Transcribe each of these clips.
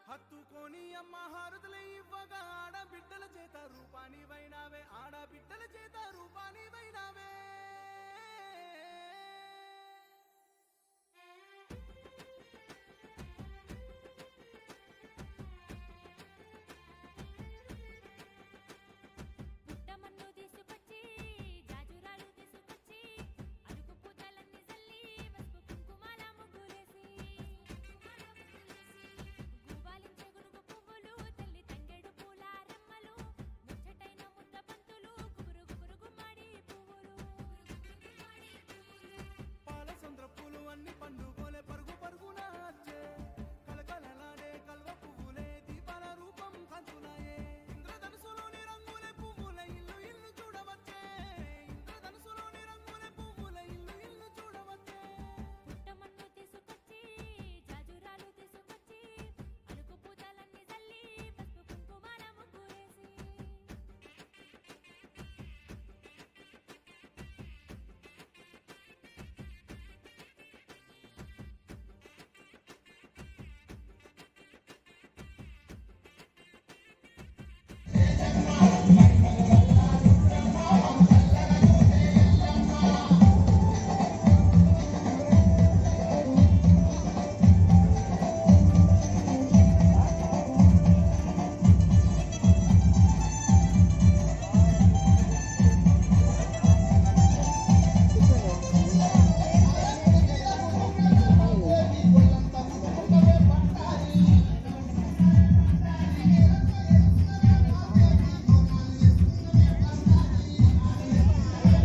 హత్తుకొని అమ్మ హారతులు ఇవ్వగా ఆడబిడ్డల చేత రూపాని వైనావే, ఆడబిడ్డల చేత రూపాని వైనావే. పండుగోలే పరుగు పరుగున వచ్చే కలకలలాడే కల్వ పువ్వులే దీపాల రూపం కంచులాయే. ఇంద్రధనుసులోని రంగులే పువ్వులే ఇల్లు ఇల్లు చూడవచ్చే, ఇంద్రధనుసులోని రంగులే పువ్వులే ఇల్లు ఇల్లు చూడవచ్చే. పుట్టమన్ను తీసుకొచ్చి జాజురాలు తీసుకొచ్చి అలుకు పూతలన్నీ చల్లి పసుపు కుంకుమాల ముగ్గులేసి.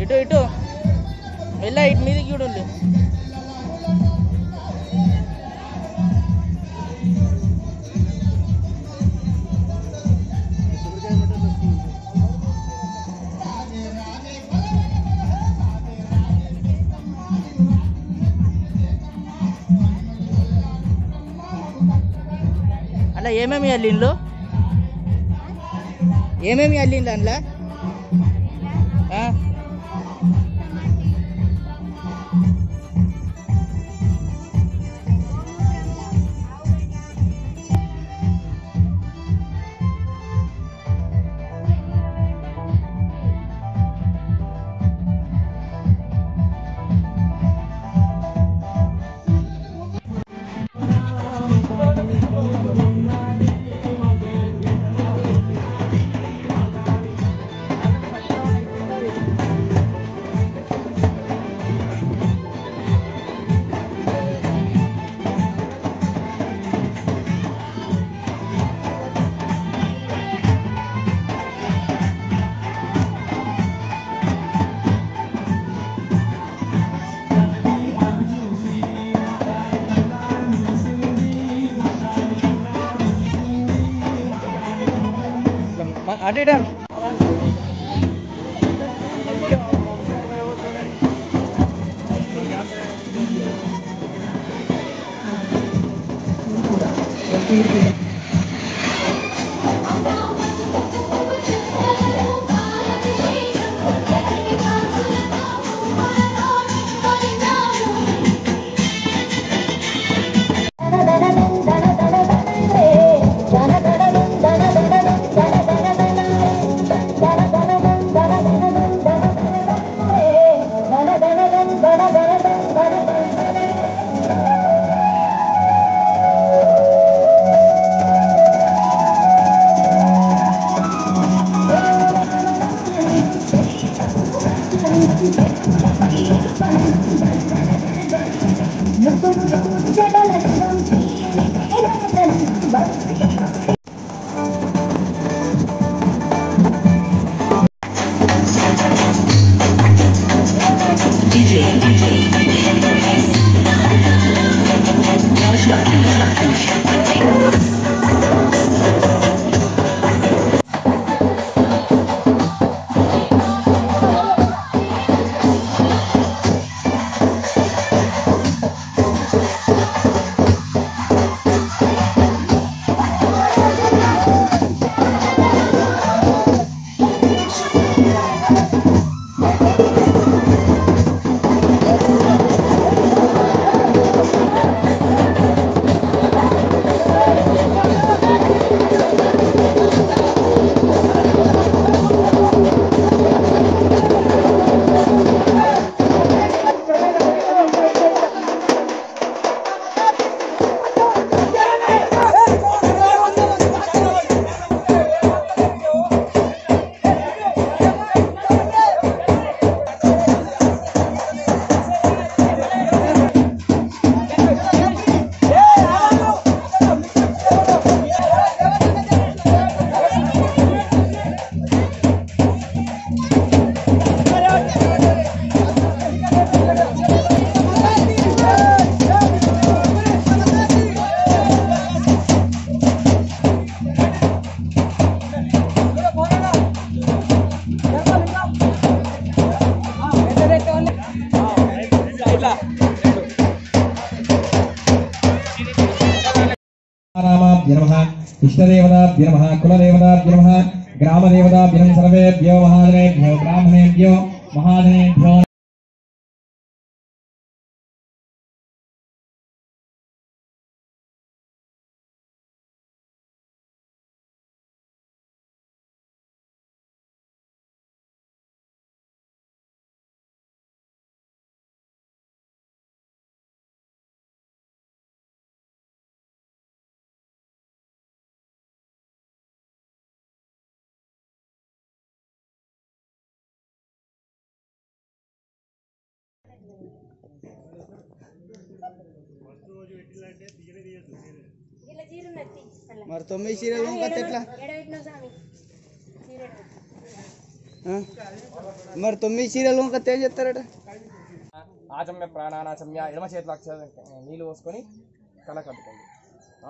ఇటు ఇటు వెళ్ళా, ఇటు మీదకి చూడండి. అలా ఏమేమి అల్లిండ్లు, ఏమేమి అల్లిండ్లు అందులో? అటు ఇటు इष्टदेवताभ्यो नमः कुलदेवताभ्यो नमः ग्रामदेवताभ्यो सर्वेभ्यो महाजनेभ्यो ब्राह्मणेभ्यो महाजनेभ्यो మరి 9 చీరలు కొనుక్కొస్తే ఎట్లా మరి 9 చీరలు కొనుక్కొస్తే ఏం చెప్తారట ఆచమ్య ప్రాణానాచమ్య ఎడమ చేతిలో నీళ్ళు పోసుకొని తల కట్టుకోండి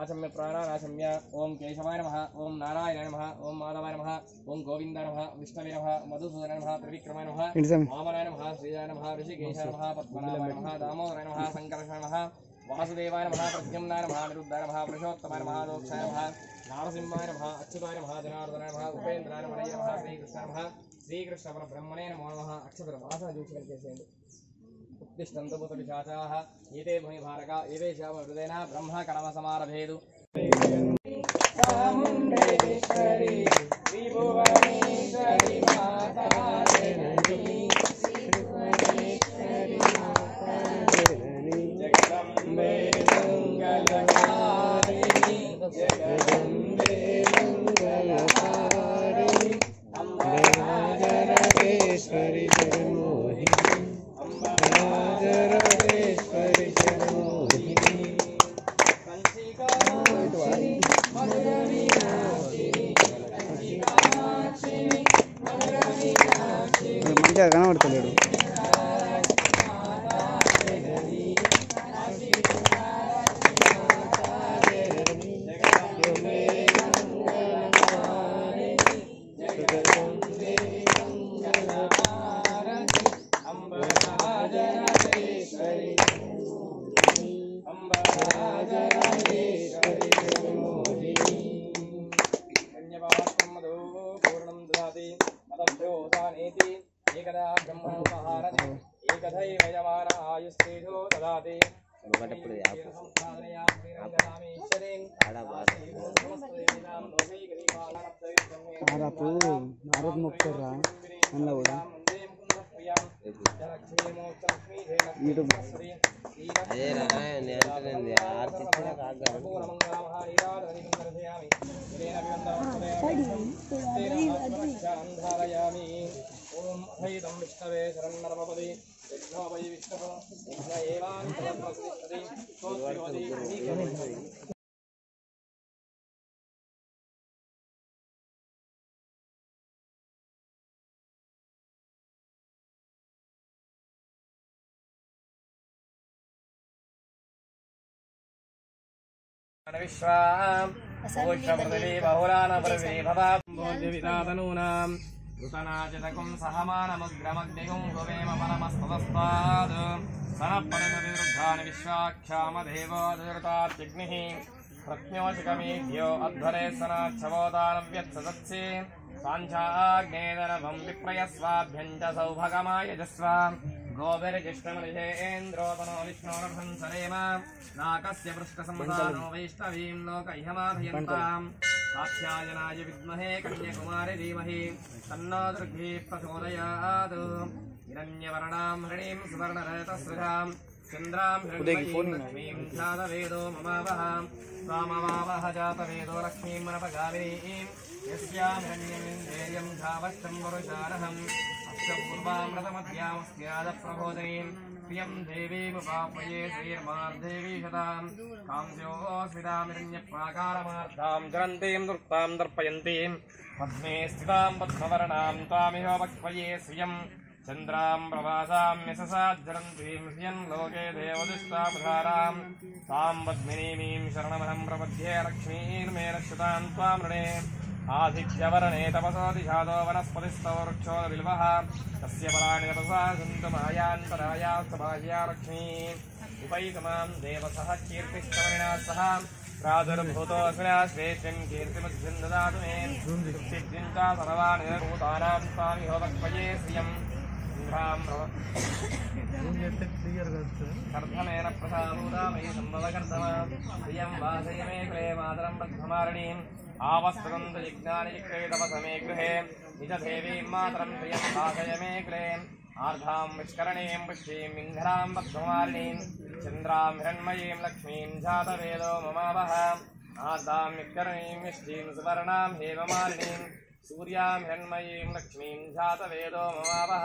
ఆచమ్య ప్రాణానాచమ్య ఓం కేశవాయ నమః ఓం నారాయణాయ నమః ఓం మాధవాయ నమః ఓం గోవిందాయ నమః విష్ణవే నమః మధుసూదనాయ నమః త్రివిక్రమాయ నమః వామనాయ నమః శ్రీయాయ నమః ఋషికేశాయ నమః పద్మనాభాయ నమః దామోదరాయ నమః సంకర్షణాయ నమః వాసుదేవాయ నమః ప్రద్యుమ్నాయ నమః నిరుద్ధాయ నమః పురుషోత్తమాయ నమః దోక్షాయ నమః నారసింహాయ నమః అచ్యుతాయ నమః జనార్దనాయ నమః ఉపేంద్రాయ నమః శ్రీకృష్ణాయ నమః శ్రీకృష్ణ పరబ్రహ్మణే నమో నమః అక్షతర వాసన చూసి చేసేయండి उत्तिष्ठन्तु भूतपिशाचाः एते भूमिभारका एते शावहृदेन ब्रह्म कर्मसमारभेदु चामुण्डेश्वरी त्रिभुवनेश्वरी माता जननी जगदम्बे मंगलकारिणी जगदम्बे मंगलकारिणी अम्बराजराजेश्वरी जगन्मोहिनी राजराजेश्वरी जगन्मोहिनी कंचिकाक्षिणी मधुरमीनाक्षिणी कंचिकाक्षिणी मधुरमीनाक्षिणी మంచిగా కనబడతలేడు एकदा ब्रह्मोपहारति एकदैव यमाना आयुस्तेजो ददाति మొక్కరా అందులో కూడా యూట్యూబ్ ओम भैदं विष्णवे शरणर्मपदे विष्णो वै विष्णुः विष्ण एवान्तरप्रतिष्ठति स्तोत्रवति विश्वां भूषपृथिवी बहुलानपृथिवी भवाम्भोज्यविदातनूनां ऋतनाचितकुं सहमानमुग्रमग्निगुं भुवेम परमस्ततस्ताद् सनःपरिषविरुद्धानि विश्वाख्यामदेवो दुर्तात्यग्निः प्रज्ञोचिकमेभ्यो अध्वरे सनाच्छवोदानव्यत्सदत्से साञ्चाग्नेदनभं विप्रयस्वाभ्यं च सौभगमायजस्व गोभिर्जिष्णमनिषेन्द्रोपनो विष्णोरभं सरेम नाकस्य पृष्ठसंसानो वैष्णवीं लोकह्यमाधयन्ताम् कात्यायनाय विद्महे कन्याकुमारी धीमहि तन्नो दुर्गे प्रचोदयात् हिरण्यवर्णां हरिणीं सुवर्णरजतस्रजां चन्द्रां हिरण्मयीं जातवेदो ममावः स्वामवावः जातवेदो लक्ष्मीं मनपगामिनीं यस्यां हिरण्यमिन्द्रेयं धावश्चं वरुषारहम् अष्टपूर्वामृतमध्यामस्यादप्रबोधिनीं प्रियं देवीमुपापये श्रीर्मार्देवी शतां कांस्योऽस्मितां हिरण्यप्राकारमार्धां जरन्तीं दुर्तां दर्पयन्तीं पद्मे स्थितां पद्मवर्णां त्वामिह वक्ष्पये श्रियं चन्द्रां प्रभासां यशसाज्जरन्तीं श्रियं लोके देवदुष्टापधारां तां पद्मिनीमीं शरणमहं प्रपद्ये लक्ष्मीर्मे रक्षतां त्वां ऋणे आदित्यवर्णे तपसोऽधिषादो वनस्पतिस्थो वृक्षोदबिल्वः तस्य फलानि तपसा सन्तु मायान्तरायास्तभाया लक्ष्मी उपैतमां देवसः कीर्तिस्तवनिना सह प्रादुर्भूतोऽस्मिनाश्रेष्ठं कीर्तिमुद्धिं ददातु मे सिद्धिं च सर्वान् निरभूतानां स्वामि होमक्वये श्रियम् कर्धमेन प्रसादूता मयि सम्भवकर्धम प्रियं वासय मे कुले मातरं बद्धमारणीम् आवस्तदन्तजिज्ञानि जिक्रेतवसमे गृहे निजदेवीं मातरं प्रियं वासय मे कुले आर्धां विष्करणीं पुष्टीं विन्धरां बद्धमारिणीं चन्द्रां हिरण्मयीं लक्ष्मीं जातवेदो ममावह आर्धां विष्करणीं विष्टीं सुवर्णां हेममालिनीं सूर्यां हिरण्मयीं लक्ष्मीं जातवेदो ममावह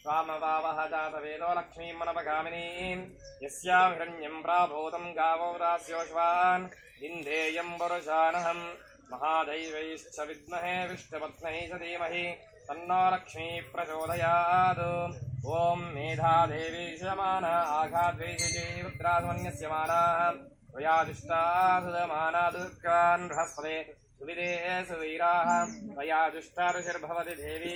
स्वामवावह जातवेदो लक्ष्मीं मनपगामिनीं यस्यां हिरण्यं प्राभूतं गावो दास्योश्वान् इन्देयं पुरुषानहं महादैवैश्च विद्महे विष्णुपत्न्यै च धीमहि तन्नो लक्ष्मी प्रचोदयात् ॐ मेधादेवी शमाना आघाद्वैशे रुद्राध्वन्यस्य मानाः त्वयादिष्टासुदमाना दुर्गान् बृहस्पते सुविदे सुवीराः त्वयादिष्टा ऋषिर्भवति देवी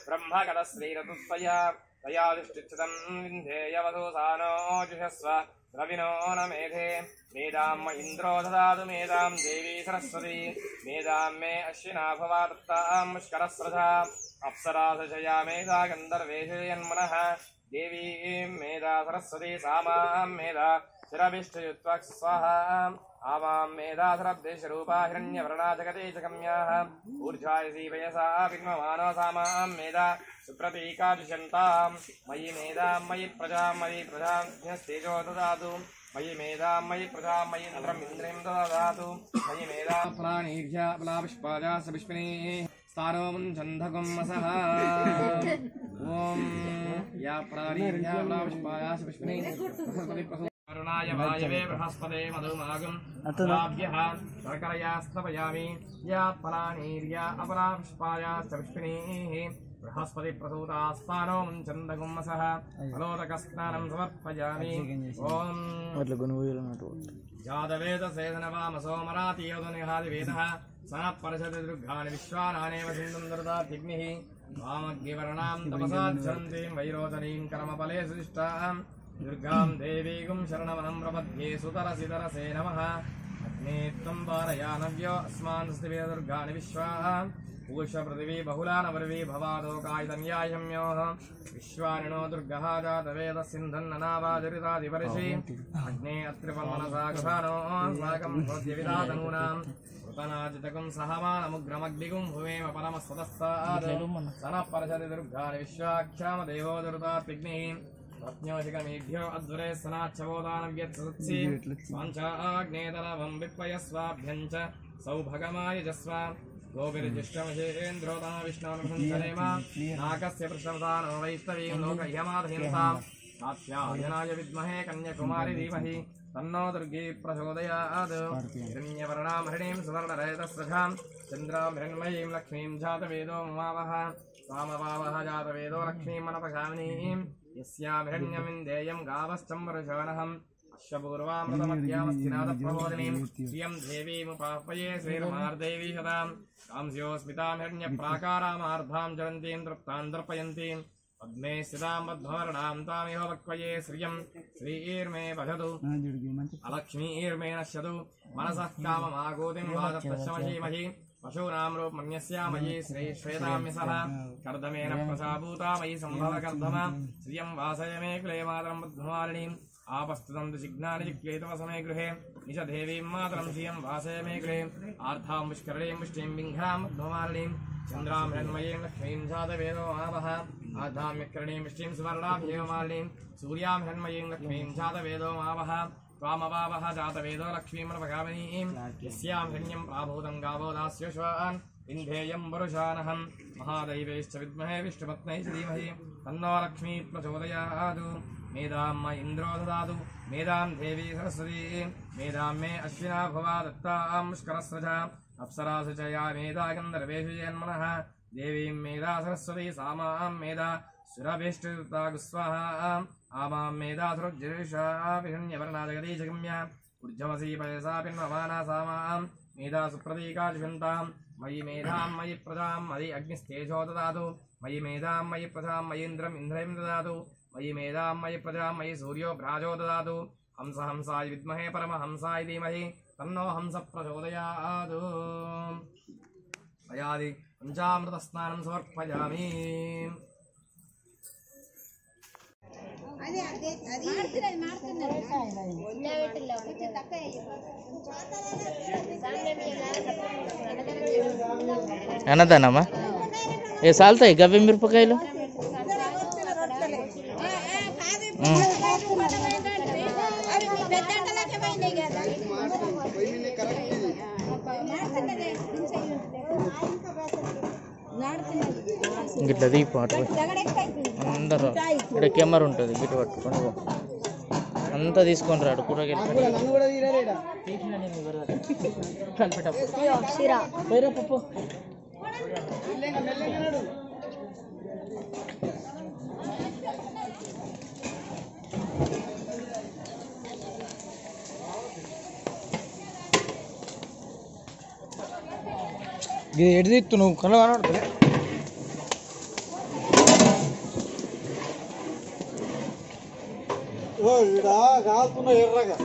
ब्रह्मकलश्रीरतुत्वया त्वयादिष्टिच्छितं विन्धेयवधूसानो जुषस्व रविनो न मेधे मेदां म इन्द्रो ददातु मेदां देवी सरस्वती मेदां मे अश्विना भवा दत्तां मुष्करस्रजा अप्सरासजया मेधा गन्धर्वेशयन्मनः देवीं मेधा सरस्वती सामां मेधा शिरभिष्टयुत्वक् स्वाहा आवां मेधा सरब्देशरूपा हिरण्यवर्णा जगते च गम्याः ऊर्ध्वायसी वयसा विद्ममानो सामां मेधा सुप्रतीका दुष्यन्तां मयि मेधां मयि प्रजां मयि प्रजां ददातु मयि मेधां मयि प्रजां मयि इन्द्रम् इन्द्रिं ददातु मयि मेधां फलानीर्घ्या फलापुष्पाजा सपुष्पिनीः स्थानो मुञ्छन्धकुम्मसः ॐ या फलानीर्घ्या फलापुष्पाजा सपुष्पिनीः अरुणाय वायवे बृहस्पते मधुमागं लाभ्यः शर्करया स्थापयामि या फलानीर्या अपरापुष्पाया सपुष्पिनीः बृहस्पति प्रसूतास्तानो मुञ्छन्दकुम्मसः फलोदकस्नानं समर्पयामि ॐ जातवेदसेदनवामसो मरातीयोदनिहादिवेदः सनः परशति दुर्गाणि विश्वानानेव सिन्धुं दृतात्यग्निः वामग्निवर्णां तपसा झरन्तीं वैरोचनीं कर्मफले सुदिष्टां दुर्गां देवीगुं शरणमहं प्रपद्ये सुतरसितरसे नमः अग्ने त्वं पारयानव्यो अस्मान् स्थिवे दुर्गाणि विश्वाः पूष्यपृथिवी बहुलानवर्वी भवादोकायतन्यायम्योः विश्वानिनो दुर्गः जातवेदस्सिन्धन्ननावाजरितादिवर्षि अग्ने अत्रिपमनसा गृहानो अस्माकं भोज्यविदातनूनां कृतनाजितकं सहमानमुग्रमग्निगुं भुवेम परमस्ततस्तात् सनः परशति दुर्गाणि विश्वाख्यामदेवो दुर्तात्विग्निः रत्न्योशिकमेभ्यो अध्वरे सनाच्छवोदानव्यत्सत्सि स्वाञ्चाग्नेतरवं विप्पयस्वाभ्यं च सौभगमायजस्व गोभिर्जिष्टमशेन्द्रोतः विष्णोर्भुञ्चरेम नाकस्य पृष्ठमसानो वैष्णवीं लोकह्यमाधयन्तां कात्यायनाय विद्महे कन्याकुमारी धीमहि तन्नो दुर्गे प्रचोदयात् हिरण्यवर्णां हरिणीं सुवर्णरजतस्रजां चन्द्रां हिरण्मयीं लक्ष्मीं जातवेदो ममावह स्वामवावह जातवेदो लक्ष्मीं मनपगामिनीं यस्यां हिरण्यमिन्देयं गावश्चम्बरुषाणहम् अश्वपूर्वामृतमध्यामस्तिनाथप्रबोधिनीं श्रियं देवीमुपाह्वये श्रीरमार्देवी शतां कांस्योस्मितां हिरण्यप्राकारामार्धां ज्वलन्तीं तृप्तां दर्पयन्तीं पद्मे स्थितां बद्धवर्णां तामिह वक्वये श्रियं श्रीर्मे भजतु अलक्ष्मीर्मे नश्यतु मनसः काममागोतिं वादत्तशमशीमहि पशूनां रूपमन्यस्यामयि श्रेश्वेताम्यसः कर्दमेन प्रसाभूता मयि सम्भवकर्दम श्रियं वासय मे कुले मातरं बद्धमालिनीम् आपस्तुतं दुशिघ्नानि जिक्लेतवसमे गृहे निजदेवीं मातरं श्रियं वासय मे गृहे आर्धां पुष्करणीं पुष्टिं विङ्घ्रां बद्धमालिनीं चन्द्रां हिरण्मयीं लक्ष्मीं जातवेदो महावः आर्धां विकरणीं पुष्टिं सुवर्णां हेममालिनीं सूर्यां हिरण्मयीं लक्ष्मीं जातवेदो महावः त्वामवावह जातवेदो लक्ष्मीं प्रभगामिनीं यस्यां हिरण्यं प्राभूतं गावो दास्योश्वान् इन्धेयं वरुषानहं महादैवैश्च विद्महे विष्णुपत्न्यै च धीमहि तन्नो लक्ष्मी प्रचोदयात् मेधां म इन्द्रो ददातु मेधां देवी सरस्वती मेधां मे अश्विना भवा दत्तां मुष्करस्रजा अप्सरासु च या मेधा गन्धर्वेषु जन्मनः देवीं मेधा सरस्वती सामां मेधा सुरभिष्टयुक्ता गुस्वाहा आमां मेधा सुरज्जिरेषा विहण्यवर्णा जगती च गम्या ऊर्ध्वमसी पयसा पिन्वमाना सामां मेधा सुप्रतीका जुषन्तां मयि मेधां मयि प्रजां मयि अग्निस्तेजो ददातु मयि मेधां मयि प्रजां मयि इन्द्रम् इन्द्रिं ददातु मयि मेधां मयि प्रजां मयि सूर्यो भ्राजो ददातु हंस हंसाय विद्महे परमहंसाय धीमहि తన్నో హంస ప్రచోదయాత్. అయాది పంచామృత స్నానం సమర్పయామి. అన్నదానమ్మా ఏ సాల్తాయి గవ్వె మిరపకాయలు. ఇట్లా దీపాటు అందరూ ఇక్కడ కెమెరా ఉంటుంది గిట్టు పట్టుకొని అంతా తీసుకొని రాడు కూరగాయలు పప్పు. ఇది ఎటు తీస్తు నువ్వు కళ్ళు కనబడుతుంది. కాలుతున్నా ఎర్రగా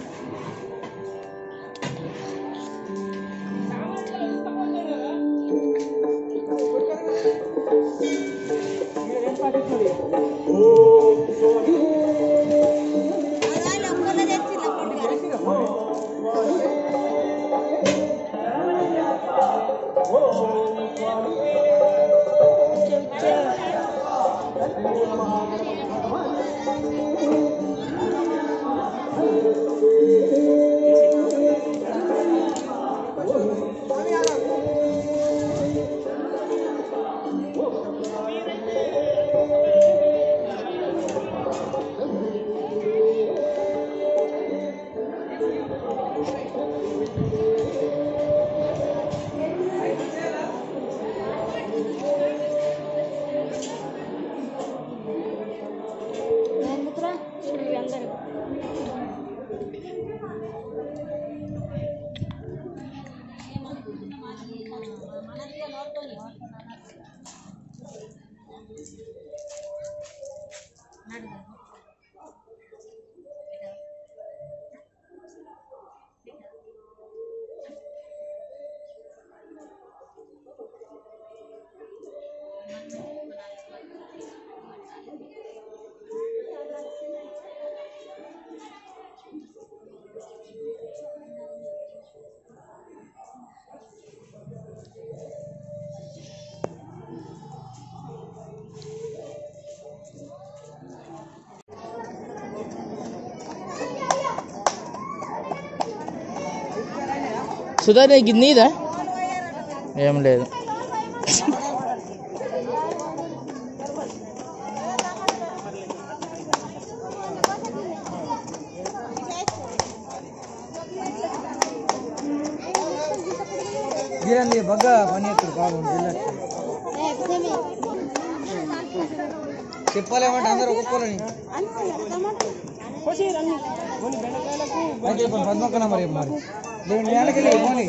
సుధా నీదా ఏం లేదు. గిరండి బాగా పని చేస్తారు బాగుంది. చెప్పాలేమంటే అందరు ఒక్కొక్కరిని అయితే పద్మొక్కన మరి మరి వేళకి పోనీ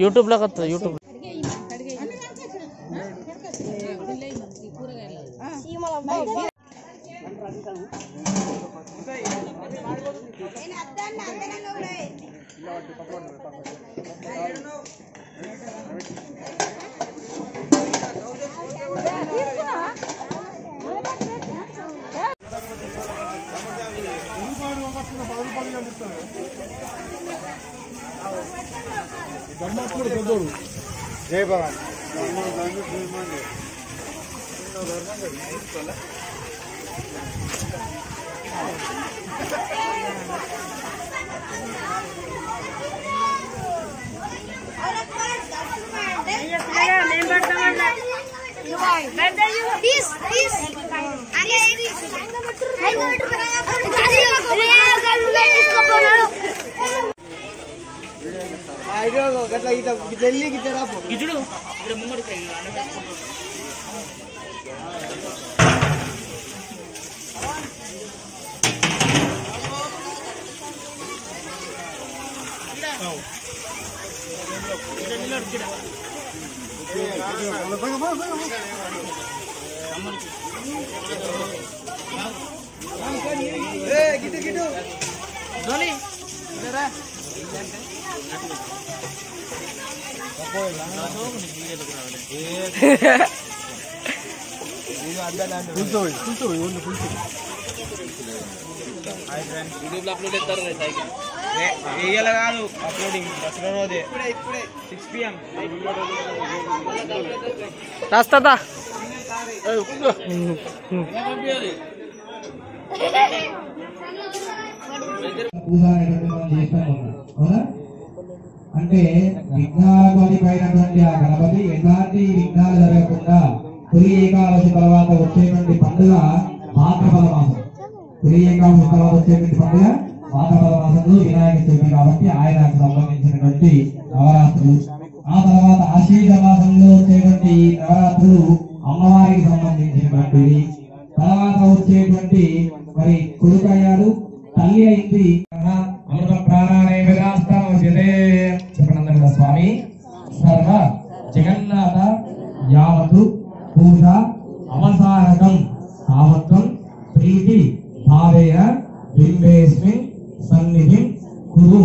యూట్యూబ్లోకి వస్తుంది. యూట్యూబ్ జై భగవాన్. గట్లా ఇట్లా ఢిల్లీ గిట్ట రాపో ఇటుడు ముంగడికి యూట్యూబ్లో అప్లోడ్ చేస్తారు సైకిల్ వేయాలి కాదు అప్లోడింగ్ దసరా రోజే ఇప్పుడే 6 PM రాస్తా అంటే విఘ్నాలకు అధిపైనటువంటి ఆ గణపతి ఎలాంటి విఘ్నాలు జరగకుండా తొలి ఏకాదశి తర్వాత వచ్చేటువంటి పండుగ భాద్రపద మాసం. తొలి ఏకాదశి తర్వాత వచ్చేటువంటి పండుగ భాద్రపద మాసంలో వినాయక చవితి కాబట్టి ఆయనకు సంబంధించినటువంటి నవరాత్రులు. ఆ తర్వాత ఆశ్వీజ మాసంలో వచ్చేటువంటి నవరాత్రులు అమ్మవారికి సంబంధించినటువంటివి. తర్వాత వచ్చేటువంటి మరి కొడుకయ్యాడు, తల్లి అయింది. అమృత ప్రాణానే విరాస్తామోచ్యతే చెప్పనందన స్వామి సర్వ జగన్నాథ యావతు పూజ అవసారకం తావత్వం ప్రీతి భావేన బింబేస్మిన్ సన్నిధిం కురు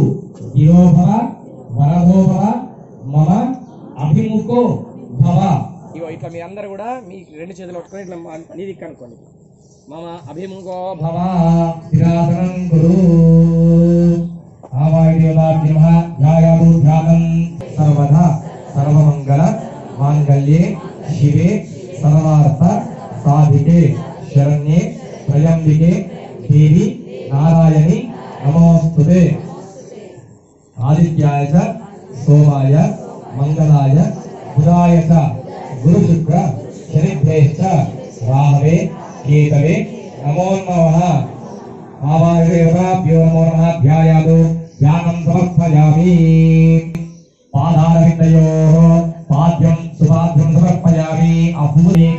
దియోభవ వరదోభవ మమ అభిముఖో భవ. ఇగో ఇట్లా మీ అందరు కూడా మీ 2 చేతులు పట్టుకొని ఇట్లా నీ దిక్కు అనుకోండి. మమ అభిముఖో భవ స్థిరాసనం కురు ఆవాయుదేవతాభ్యమః ధ్యాయాదు ధ్యానం సర్వదా సర్వమంగళ మాంగళ్యే శివే సర్వార్థ సాధికే శరణ్యే త్రయంబికే దేవి నారాయణి నమోస్తుతే. ఆదిత్యాయ చ సోమాయ మంగళాయ బుధాయ చ గురు శుక్ర శనిభ్యేశ్చ రాహవే కేతవే నమో నమః. ఆవాయుదేవతాభ్యో నమో నమః. ధ్యాయాదు ధ్యానం సమర్పయామి. పాదారవిందయోః పాద్యం సుపాద్యం సమర్పయామి. అభూని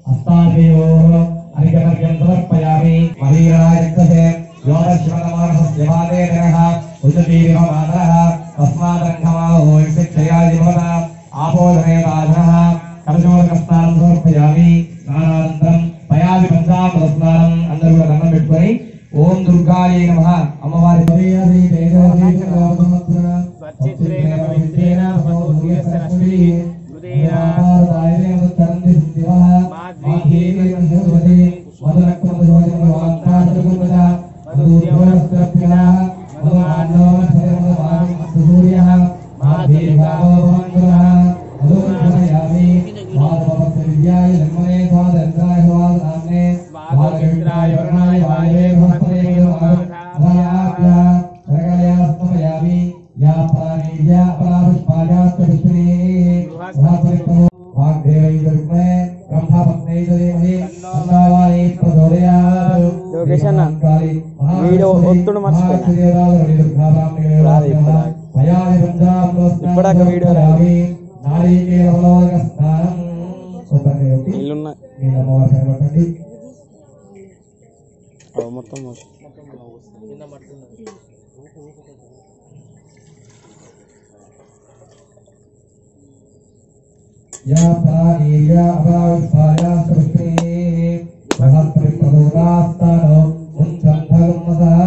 హస్తాభ్యయోః అరికటర్యం సమర్పయామి. మహీరాయక్షసే యోగశివనమానసస్య వాదేనః ఉదతీరిమమానః తస్మాదంఘమాలో క్షయాదిభవత ఆపోధనేవాధనః కలశోదకస్నానం సమర్పయామి. స్నానానంతరం పయాది పంచామృతస్నానం. అందరూ కూడా దండం పెట్టుకొని ఓం దుర్గాయే నమః. అమ్మవారి వీడియో ఒత్తుడు మర్చిపోయినా ఇప్పటిదాకా వీడియో ఇల్లున్నా మొత్తం या प्राणीया अभाविस्पाया सृष्टि सहस्रप्रदोदास्तानो मुञ्चन्धगुम्मसः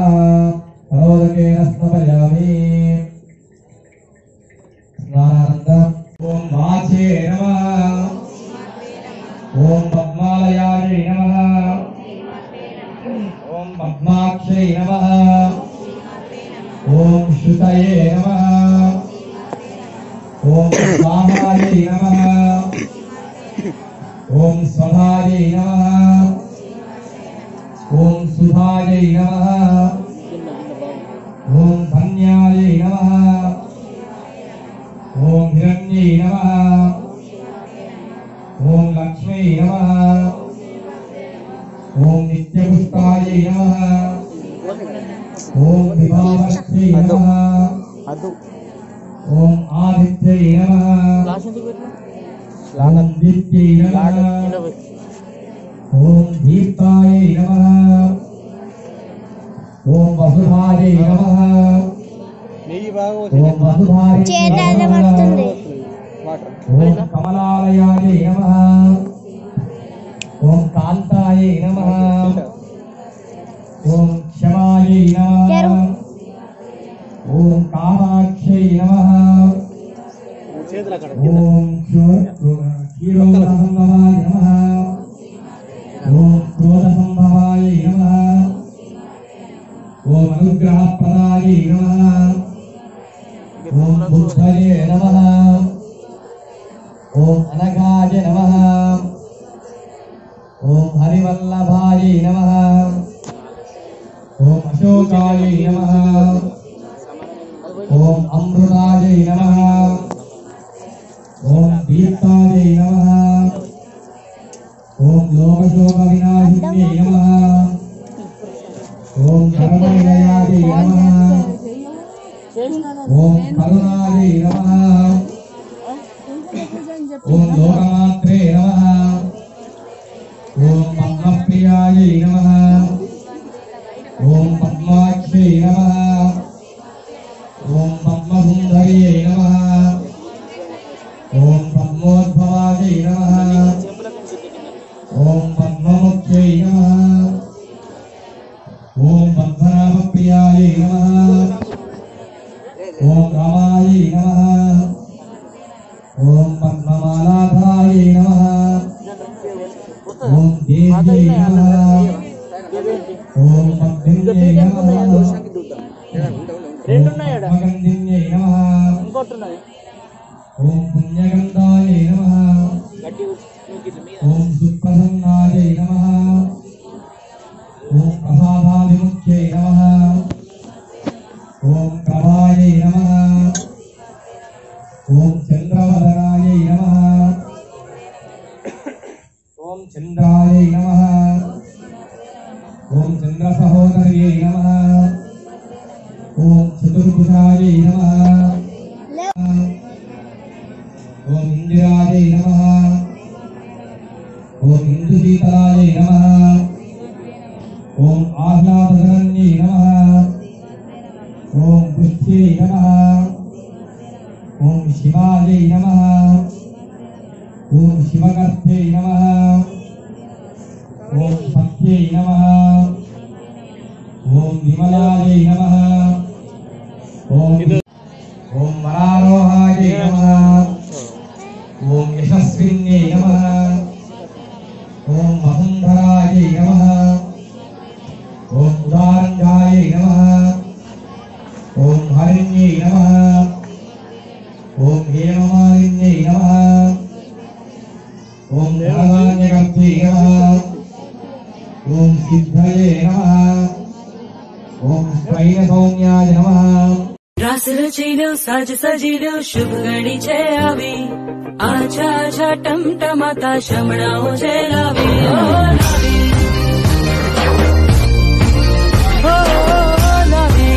करोदकेन स्नपयामि स्नानानन्तरम् ॐ वाचे नमः ॐ पद्मालयायै नमः ॐ पद्माक्षै नमः ॐ श्रुतये नमः ओम स्वाहायै नमः ओम स्वधायै नमः ओम सुधायै नमः ओम धन्यायै नमः ओम हिरण्यै नमः ओम लक्ष्म्यै नमः ओम नित्यपुष्टायै नमः ओम विभावत्यै नमः ओम आदित्यै नमः ओम दित्यै नमः ओम दीप्तायै नमः ओम वसुधायै नमः ఓం వసుధారి ఓం కమలాలయాయ నమః ఓం కాంతాయ నమః ఓం క్షమాయ నమః ఓం కామాక్షై నమః ఓం క్షీరోదసంభవాయ నమః ఓం క్రోధసంభవాయ నమః ఓం అనుగ్రహప్రదాయ నమః ఓం బుద్ధయే నమః ఓం అనఘాయ నమః ఓం హరివల్లభాయ నమః ఓం అశోకాయ నమః ఓం అమృతాయ నమః ఓం దీప్తాయ నమః ఓం లోకశోక వినాశిన్యై నమః ఓం కర్మనిలయాయ నమః ఓం కరుణాయ నమః ఓం లోకమాత్రే నమః ఓం పద్మప్రియాయ నమః ఓం పద్మాక్షై నమః ఓం పద్మసుందర్యై నమః ఓం పద్మోద్భవాయ నమః ఓం పద్మముఖ్యై నమః ఓం పద్మనాభప్రియాయ నమః ఓం రామాయ నమః ఓం పద్మమాలాధరాయ నమః ఓం దేవ్యై నమః ఓం పద్మిన్యై నమః పద్మగంధిన్యై నమః ఓం పుణ్యగంధాయ నమః ఓం సుప్రసన్నాయ నమః ఓం ప్రసాదాభిముఖ్యై నమః ఓం ప్రభాయ నమః ఓం చంద్రవదనాయ నమః ఓం చంద్రాయ నమః ఓం చంద్ర సహోదర్యై నమః ఓం చతుర్భుజాయ నమః ఓం ఇందిరాయ నమః ఓం ఇందుశీతలాయ నమః ఓం ఆహ్లాదధరణ్యై నమః ఓం పుష్ట్యై నమః ఓం శివాయ నమః ఓం శివకర్త్యై నమః ఓం సత్యై నమః ఓం విమలాయ నమః ఓం వరారోహాయ నమః ఓం యశస్విన్యై నమః ఓం వసుంధరాయ నమః ఓం ఉదారంగాయ నమః ఓం హరిణ్యై నమః ఓం హేమమాలిన్యై నమః ఓం ధనధాన్యకర్త్యై నమః ఓం సిద్ధయే నమః ఓం స్వైన సౌమ్యాయ నమః रास रचिलो साज सजिलो शुभ गणी जय आवी आछा आछा टमटमाता शमणाओ जय लावी ओ लावी ओ लावी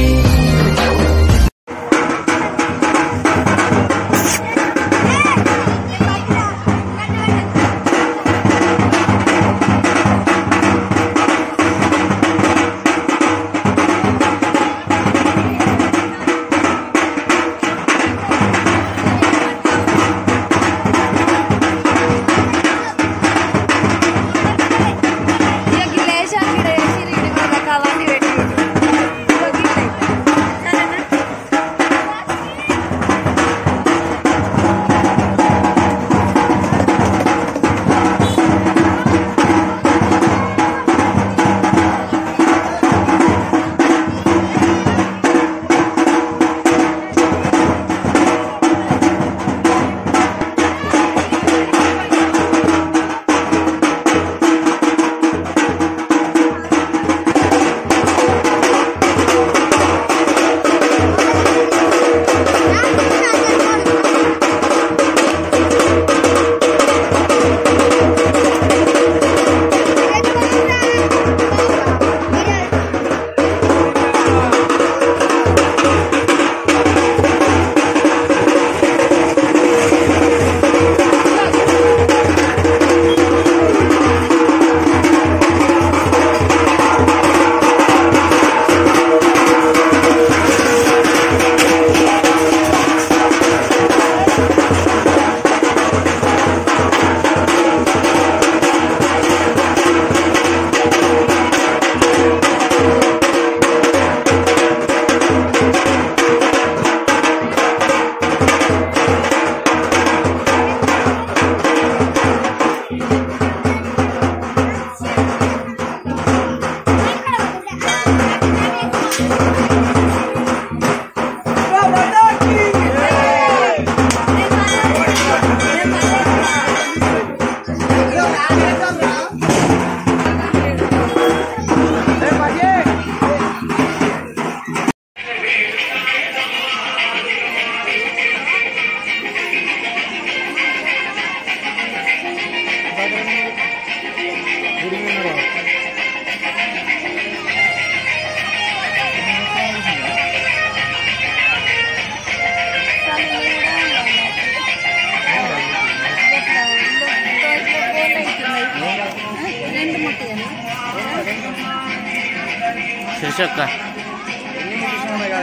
చూసక్క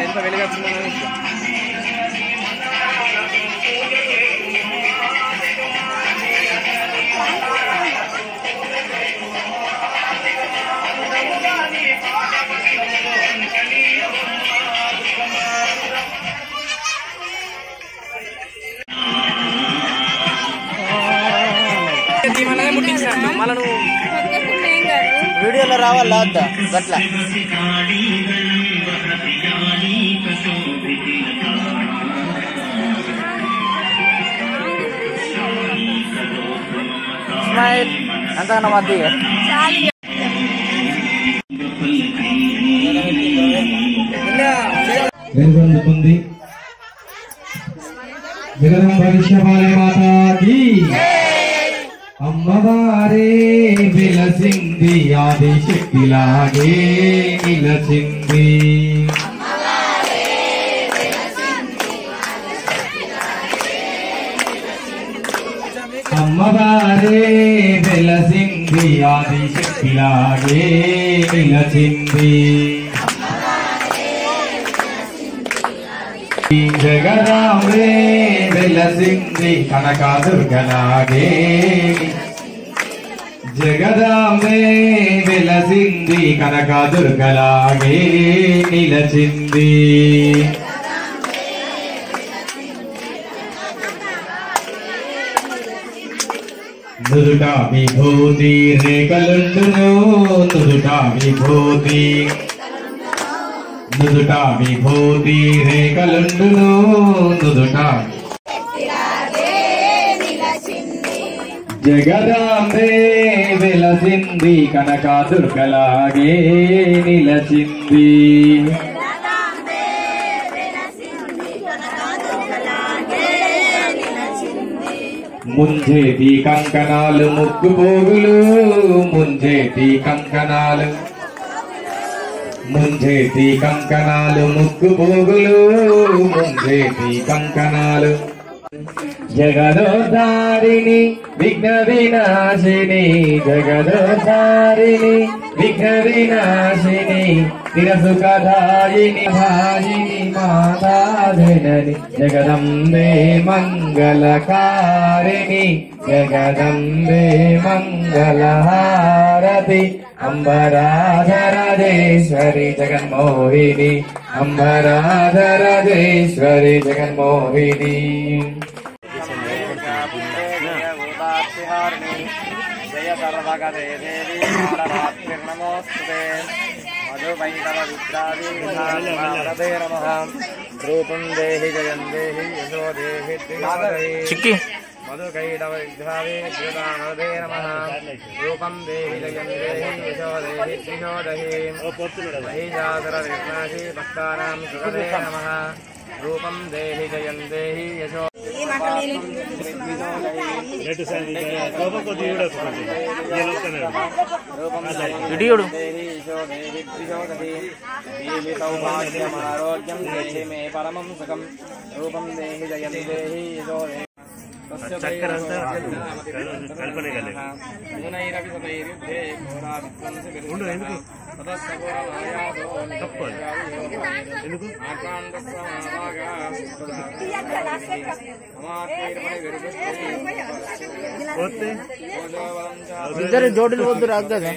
ఎంత వెలుగొచ్చిందో వీడియోలో రావాలా వద్దా గట్లా స్మైల్ అంతకన్నా మధ్య వెలుగొందుతుంది జగదంబ విశ్వమాలయ మాతాకి అమ్మవారే వెలసింది ఆదిశక్తిలాగే నిలచింది అమ్మవారే వెలసింది ఆదిశక్తిలాగే నిలచింది జగదాంబే వెలసింది కనకదుర్గలాగే జగదాంబే వెలసింది కనకదుర్గలాగే నిలచింది నుదుట విభూతి రేఖలుండును నుదుట విభూతి నుదుట విభూతి రేఖలుండును నుదుట జగదాంబే వెలసింది కనకదుర్గలాగే నిలచింది ముంజేతి కంకణాలు ముక్కు పోగులు ముంజేతి కంకణాలు ముంజేతి కంకణాలు ముక్కు పోగులు ముంజేతి కంకణాలు జగదోధారిణి విఘ్న వినాశిని జగదోధారిణి విఘ్న వినాశిని తిరసుఖదాయిని భాయిని మాతాజనని జగదంబే మంగళకారిణి జగదంబే మంగళహారతి అంబరాధరాజేశ్వరి జగన్మోహిని అంబరాధరాజేశ్వరి జగన్మోహిని జయ సర్వగదే దేవి నమోస్తుతే మధువైతవ విద్రాదే నమః రూపం దేహి జయం దేహి యశో దేహి చిక్కి మధుకైటవ విద్రాదే శ్రీరామదే నమః రూపం దేహి జయం దేహి యశో దేహి శ్రీశో దేహి మహిషాసుర విఘ్నాశి భక్తానాం సుఖదే నమః రూపం దేహి జయం దేహి యశో ఇడియోడు సౌభాగ్యమారోగ్యం దేహి మే పరమం సుఖం రూపం దేహి జయం దేహి యశో ఇద్దరు జోడులు వద్దు రాదు కదా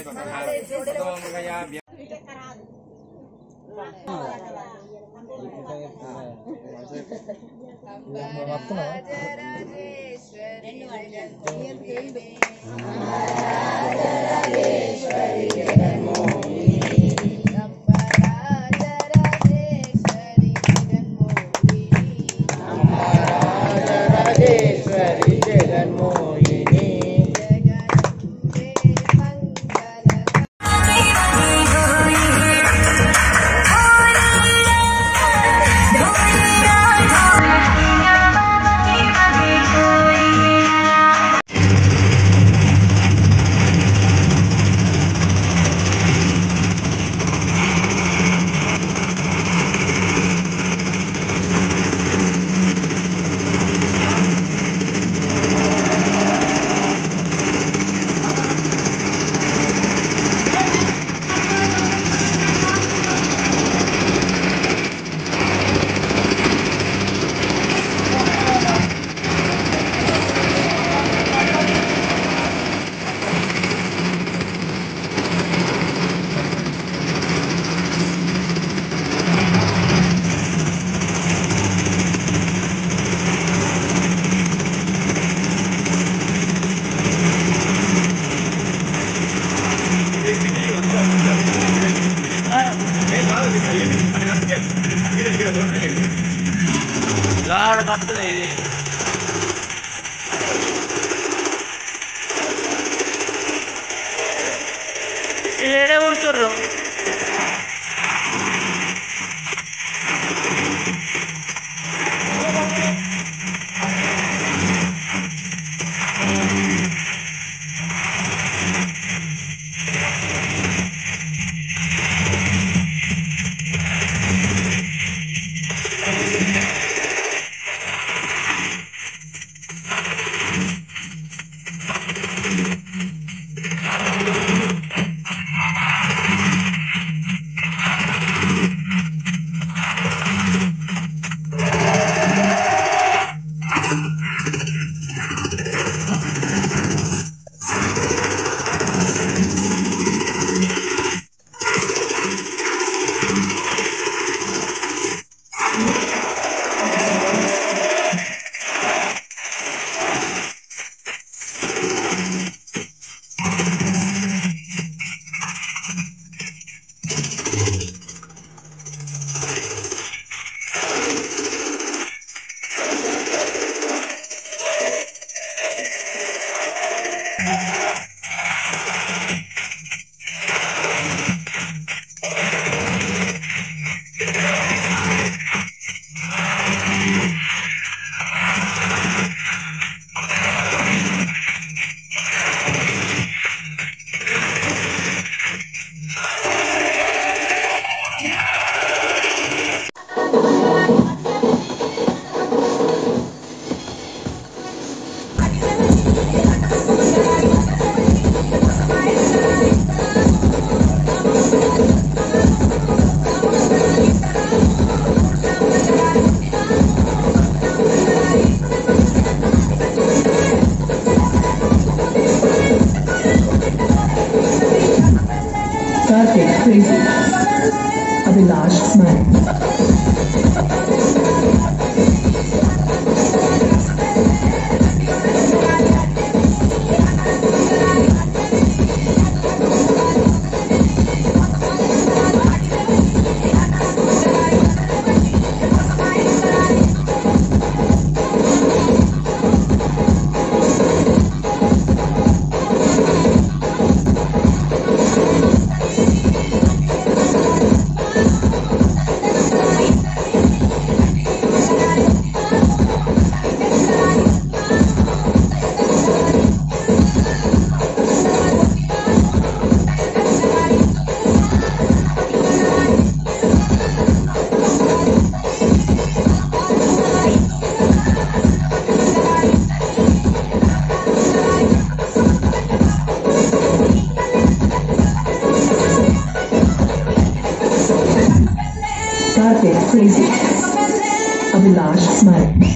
ఏడే కూర్చోర్రు Karthik Crazy Abhilash Smile Karthik Crazy Abhilash Smile